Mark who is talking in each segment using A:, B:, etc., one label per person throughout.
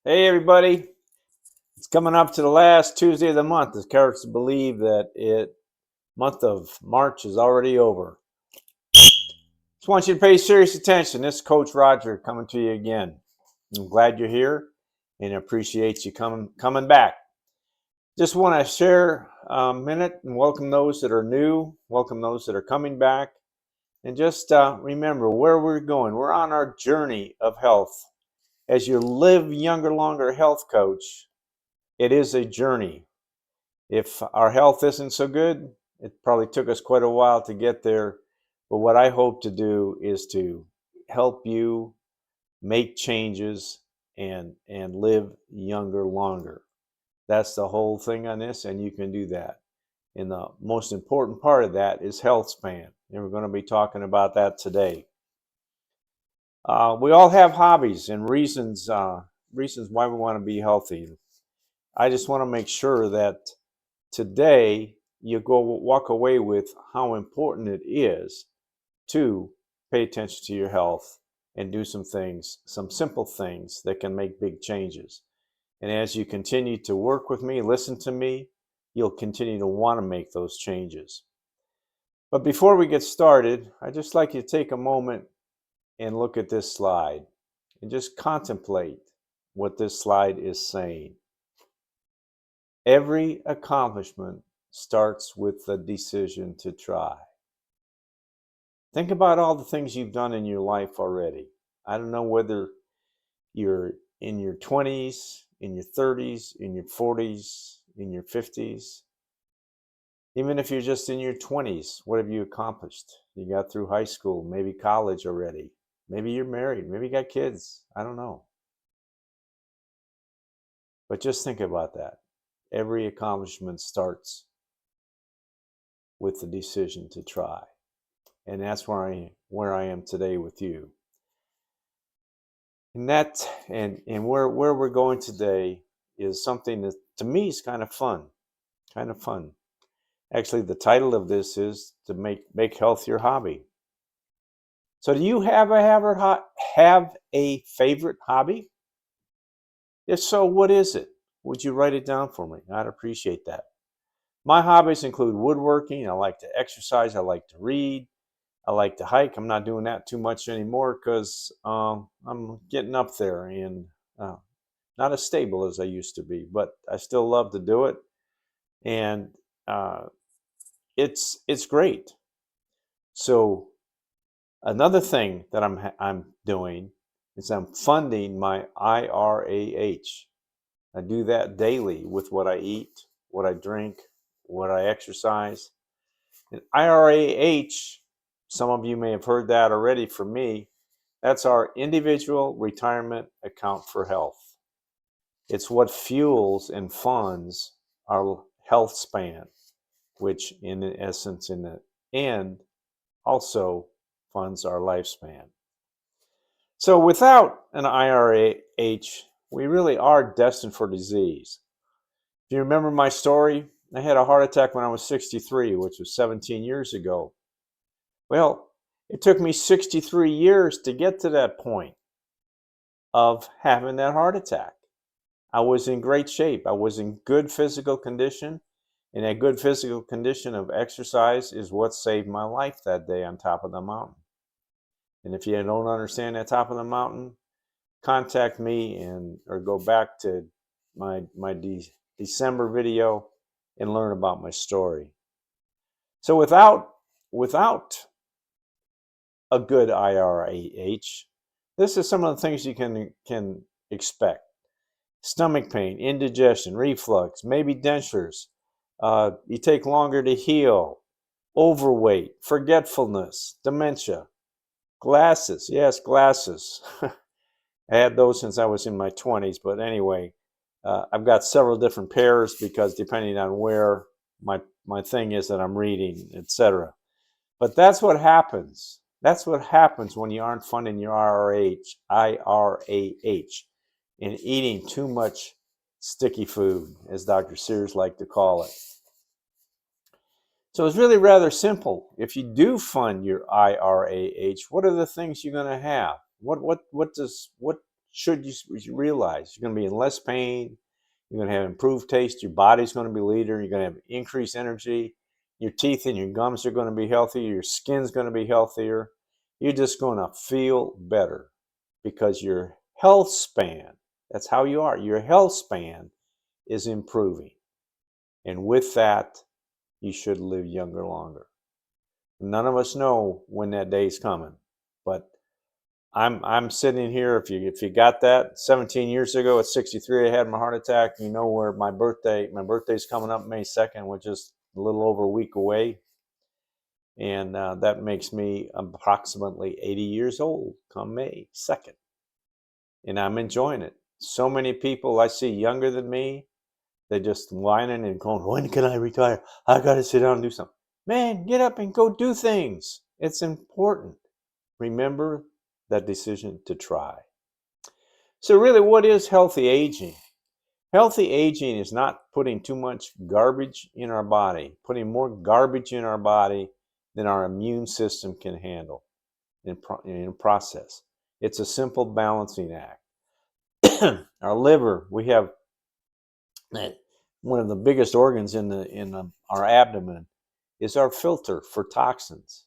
A: Hey everybody, it's coming up to the last Tuesday of the month. It's hard to believe that month of March is already over. Just want you to pay serious attention. This is Coach Roger coming to you again. I'm glad you're here and appreciate you coming back. Just want to share a minute and welcome those that are new, welcome those that are coming back, and just remember where we're going. We're on our journey of health. As you live younger, longer health coach, it is a journey. If our health isn't so good, it probably took us quite a while to get there. But what I hope to do is to help you make changes and live younger longer. That's the whole thing on this, and you can do that. And the most important part of that is health span. And we're going to be talking about that today. We all have hobbies and reasons why we want to be healthy. I just want to make sure that today you walk away with how important it is to pay attention to your health and do some things, some simple things that can make big changes. And as you continue to work with me, listen to me, you'll continue to want to make those changes. But before we get started, I'd just like you to take a moment and look at this slide and just contemplate what this slide is saying. Every accomplishment starts with the decision to try. Think about all the things you've done in your life already. I don't know whether you're in your 20s, in your 30s, in your 40s, in your 50s. Even if you're just in your 20s, what have you accomplished? You got through high school, maybe college already. Maybe you're married, maybe you got kids. I don't know. But just think about that. Every accomplishment starts with the decision to try. And that's where I am today with you. And where we're going today is something that to me is kind of fun. Actually, the title of this is to make health your hobby. So do you have a favorite hobby? If so, what is it? Would you write it down for me? I'd appreciate that. My hobbies include woodworking. I like to exercise. I like to read. I like to hike. I'm not doing that too much anymore because I'm getting up there and not as stable as I used to be, but I still love to do it. And it's great. So another thing that I'm doing is I'm funding my IRAH. I do that daily with what I eat, what I drink, what I exercise. And IRAH, some of you may have heard that already from me, that's our individual retirement account for health. It's what fuels and funds our health span, which in essence, in the end, also funds our lifespan. So without an IRAH, we really are destined for disease. If you remember my story, I had a heart attack when I was 63, which was 17 years ago. Well, it took me 63 years to get to that point of having that heart attack. I was in great shape. I was in good physical condition. And that good physical condition of exercise is what saved my life that day on top of the mountain. And if you don't understand that top of the mountain, contact me or go back to my December video and learn about my story. So without a good IRAH, this is some of the things you can expect. Stomach pain, indigestion, reflux, maybe dentures. You take longer to heal, overweight, forgetfulness, dementia, glasses. Yes, glasses. I had those since I was in my 20s, but anyway, I've got several different pairs because depending on where my thing is that I'm reading, etc. But that's what happens. That's what happens when you aren't funding your IRAH and eating too much sticky food, as Dr. Sears liked to call it. So it's really rather simple. If you do fund your IRAH, what are the things you're going to have? What should you realize you're going to be in less pain. You're going to have improved taste. Your body's going to be leaner. You're going to have increased energy. Your teeth and your gums are going to be healthier. Your skin's going to be healthier. You're just going to feel better because your health span, that's how you are, your health span is improving. And with that, you should live younger longer. None of us know when that day's coming, but I'm sitting here. If you got that 17 years ago at 63, I had my heart attack. You know where my birthday's coming up May 2nd, which is a little over a week away, and that makes me approximately 80 years old come May 2nd, and I'm enjoying it. So many people I see younger than me, they're just whining and going, "When can I retire? I got to sit down and do something." Man, get up and go do things. It's important. Remember that decision to try. So really, what is healthy aging? Healthy aging is not putting too much garbage in our body, putting more garbage in our body than our immune system can handle in process. It's a simple balancing act. Our liver, we have one of the biggest organs in our abdomen is our filter for toxins.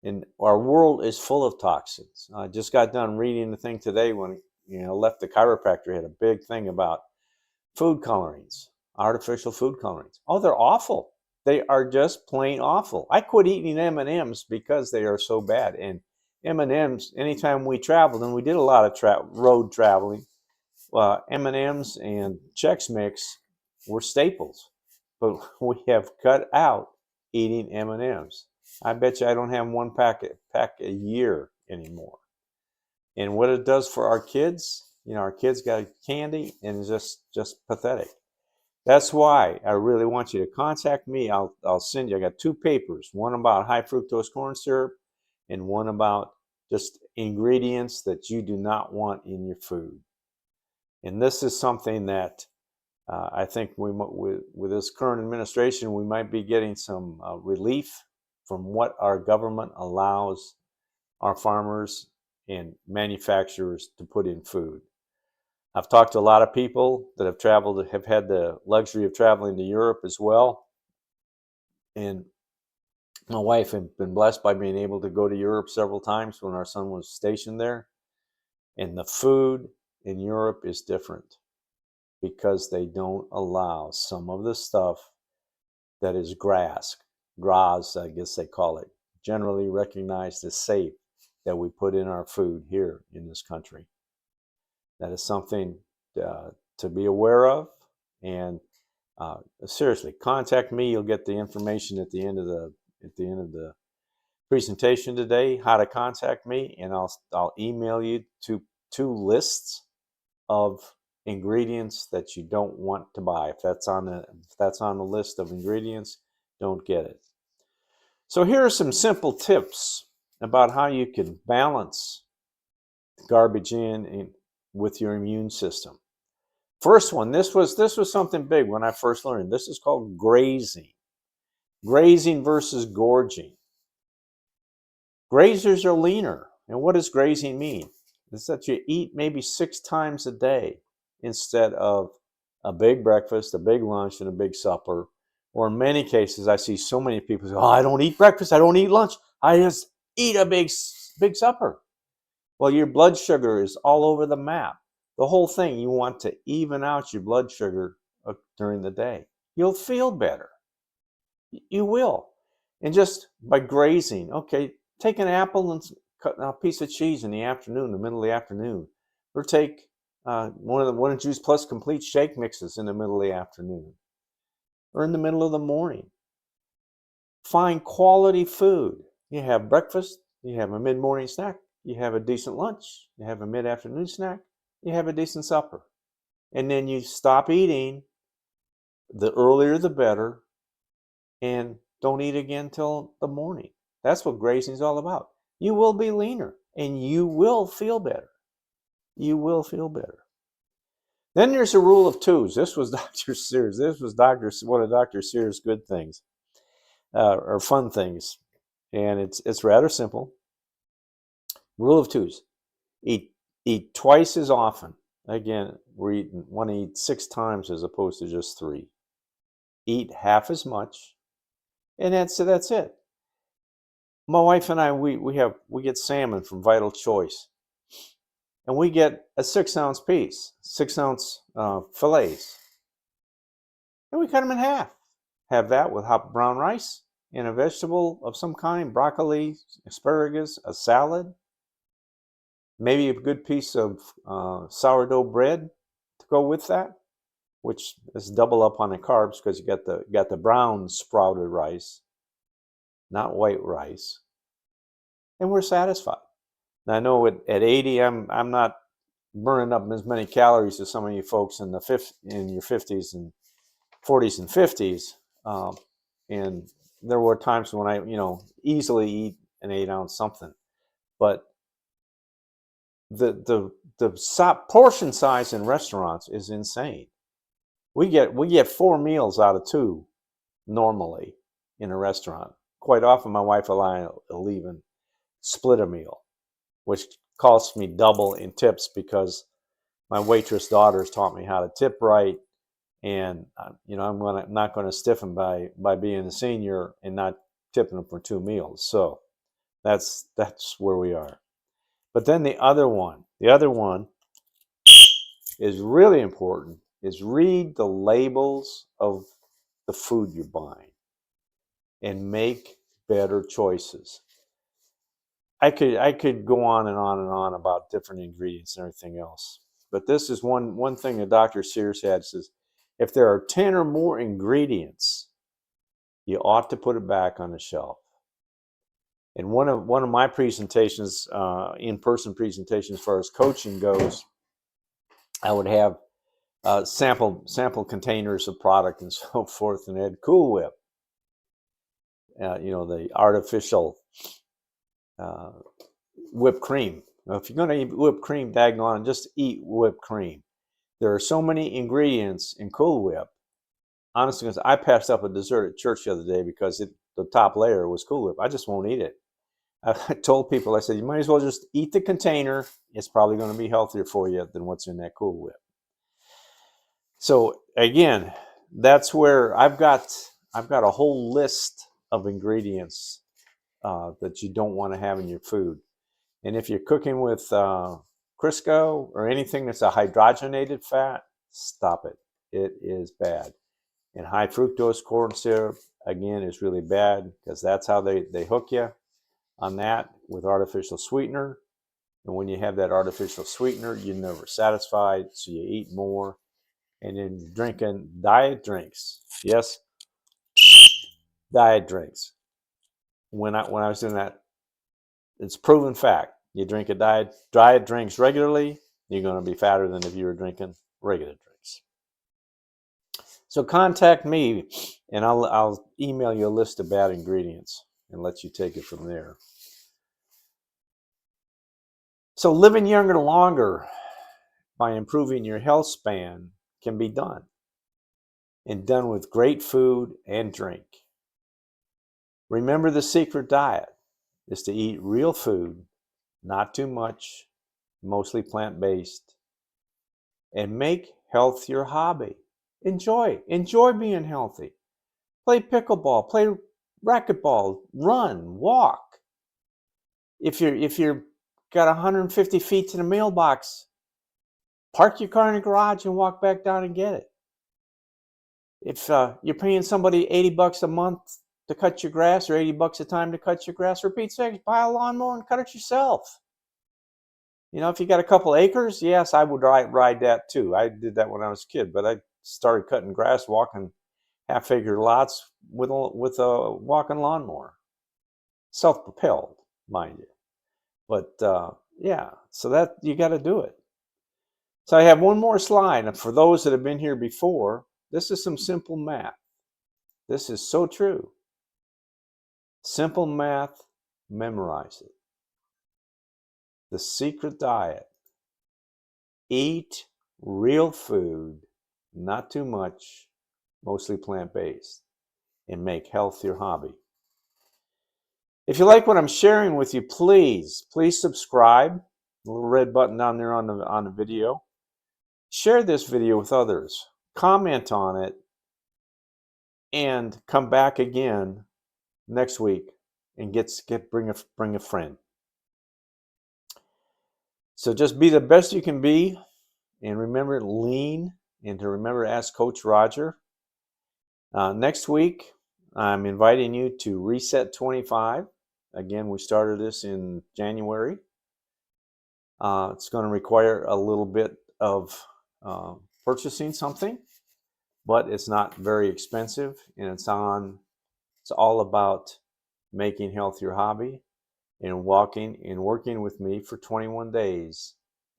A: And our world is full of toxins. I just got done reading the thing today when left the chiropractor. Had a big thing about food colorings, artificial food colorings. Oh, they're awful. They are just plain awful. I quit eating M&Ms because they are so bad. And M&Ms, anytime we traveled, and we did a lot of road traveling, M&Ms and Chex Mix were staples. But we have cut out eating M&Ms. I bet you I don't have one pack a year anymore. And what it does for our kids, our kids got candy and it's just pathetic. That's why I really want you to contact me. I'll send you. I got 2 papers, one about high fructose corn syrup and one about just ingredients that you do not want in your food. And this is something that I think with this current administration, we might be getting some relief from what our government allows our farmers and manufacturers to put in food. I've talked to a lot of people that have had the luxury of traveling to Europe as well. And my wife has been blessed by being able to go to Europe several times when our son was stationed there. And the food in Europe is different because they don't allow some of the stuff that is gras, I guess they call it, generally recognized as safe, that we put in our food here in this country. That is something to be aware of. And seriously, contact me. You'll get the information at the end of the presentation today, how to contact me, and I'll email you two lists of ingredients that you don't want to buy. If that's on the list of ingredients, don't get it. So here are some simple tips about how you can balance garbage in with your immune system. First one, this was something big when I first learned. This is called grazing. Grazing versus gorging. Grazers are leaner. And what does grazing mean? It's that you eat maybe 6 times a day instead of a big breakfast, a big lunch, and a big supper. Or in many cases, I see so many people say, "Oh, I don't eat breakfast, I don't eat lunch, I just eat a big supper." Well, your blood sugar is all over the map. The whole thing, you want to even out your blood sugar during the day. You'll feel better. You will. And just by grazing, okay, take an apple and cut a piece of cheese in the afternoon, the middle of the afternoon. Or take one of the Juice Plus complete shake mixes in the middle of the afternoon. Or in the middle of the morning. Find quality food. You have breakfast, you have a mid-morning snack, you have a decent lunch, you have a mid-afternoon snack, you have a decent supper. And then you stop eating, the earlier the better, and don't eat again till the morning. That's what grazing is all about. You will be leaner and you will feel better. You will feel better. Then there's a rule of 2s. This was Dr. Sears. This was one of Dr. Sears' good things, or fun things. And it's rather simple. Rule of 2s. Eat Eat twice as often. Again, want to eat 6 times as opposed to just 3. Eat half as much, and that's it. My wife and I, we get salmon from Vital Choice, and we get a 6-ounce piece, 6-ounce fillets, and we cut them in half. Have that with hot brown rice and a vegetable of some kind, broccoli, asparagus, a salad, maybe a good piece of sourdough bread to go with that, which is double up on the carbs because you got the brown sprouted rice, not white rice, and we're satisfied. Now, I know at 80, I'm not burning up as many calories as some of you folks in your 50s and 40s and 50s. And there were times when I, easily eat an 8-ounce something, but the portion size in restaurants is insane. We get 4 meals out of 2 normally in a restaurant. Quite often, my wife and I will even split a meal, which costs me double in tips because my waitress daughters taught me how to tip right, and I'm not going to stiffen by being a senior and not tipping them for 2 meals. So that's where we are. But then the other one is really important, is read the labels of the food you're buying and make better choices. I could go on and on and on about different ingredients and everything else, but this is one thing that Dr. Sears had, says if there are 10 or more ingredients, you ought to put it back on the shelf. And one of my presentations, in-person presentations, as far as coaching goes, I would have sample containers of product and so forth, and had Cool Whip, the artificial whipped cream. Now, if you're going to eat whipped cream, daggone, just eat whipped cream. There are so many ingredients in Cool Whip. Honestly, because I passed up a dessert at church the other day because the top layer was Cool Whip. I just won't eat it. I told people, I said, you might as well just eat the container. It's probably going to be healthier for you than what's in that Cool Whip. So again, that's where I've got a whole list of ingredients that you don't want to have in your food. And if you're cooking with Crisco or anything that's a hydrogenated fat, stop it. It is bad. And high fructose corn syrup, again, is really bad because that's how they hook you on that with artificial sweetener. And when you have that artificial sweetener, you're never satisfied, so you eat more. And then you're drinking diet drinks. Yes, diet drinks. When I was doing that, it's proven fact. You drink a diet drinks regularly, you're going to be fatter than if you were drinking regular drinks. So contact me, and I'll email you a list of bad ingredients and let you take it from there. So living younger longer by improving your health span can be done, and done with great food and drink. Remember, the secret diet is to eat real food, not too much, mostly plant-based, and make health your hobby. Enjoy being healthy. Play pickleball, play racquetball, run, walk. If you're got 150 feet to the mailbox, park your car in the garage and walk back down and get it. If you're paying somebody $80 a month to cut your grass, or $80 a time to cut your grass, for Pete's sake, buy a lawnmower and cut it yourself. If you got a couple acres, yes, I would ride that too. I did that when I was a kid, but I started cutting grass, walking half-acre lots with a walking lawnmower, self-propelled, mind you. But yeah, so that you got to do it. So I have one more slide, and for those that have been here before, this is some simple math. This is so true. Simple math, memorize it. The secret diet: eat real food, not too much, mostly plant-based, and make health your hobby. If you like what I'm sharing with you, please subscribe. The little red button down there on the video. Share this video with others. Comment on it, and come back again next week and bring a friend. So just be the best you can be, and remember lean, and to remember to ask Coach Roger. Next week, I'm inviting you to Reset 25. Again, we started this in January. It's going to require a little bit of purchasing something, but it's not very expensive, and it's all about making health your hobby and walking and working with me for 21 days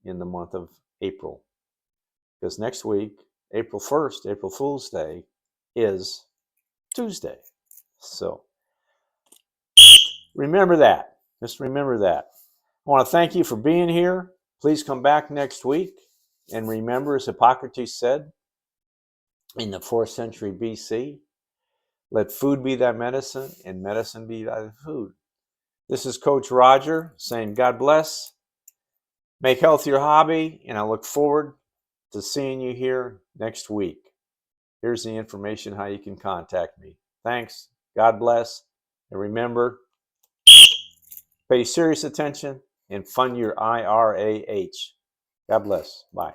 A: in the month of April. Because next week, April 1st, April Fool's Day, is Tuesday. So remember that. Just remember that. I want to thank you for being here. Please come back next week. And remember, as Hippocrates said in the 4th century BC, let food be thy medicine and medicine be thy food. This is Coach Roger saying God bless. Make health your hobby, and I look forward to seeing you here next week. Here's the information how you can contact me. Thanks. God bless. And remember, pay serious attention and fund your IRAH. God bless. Bye.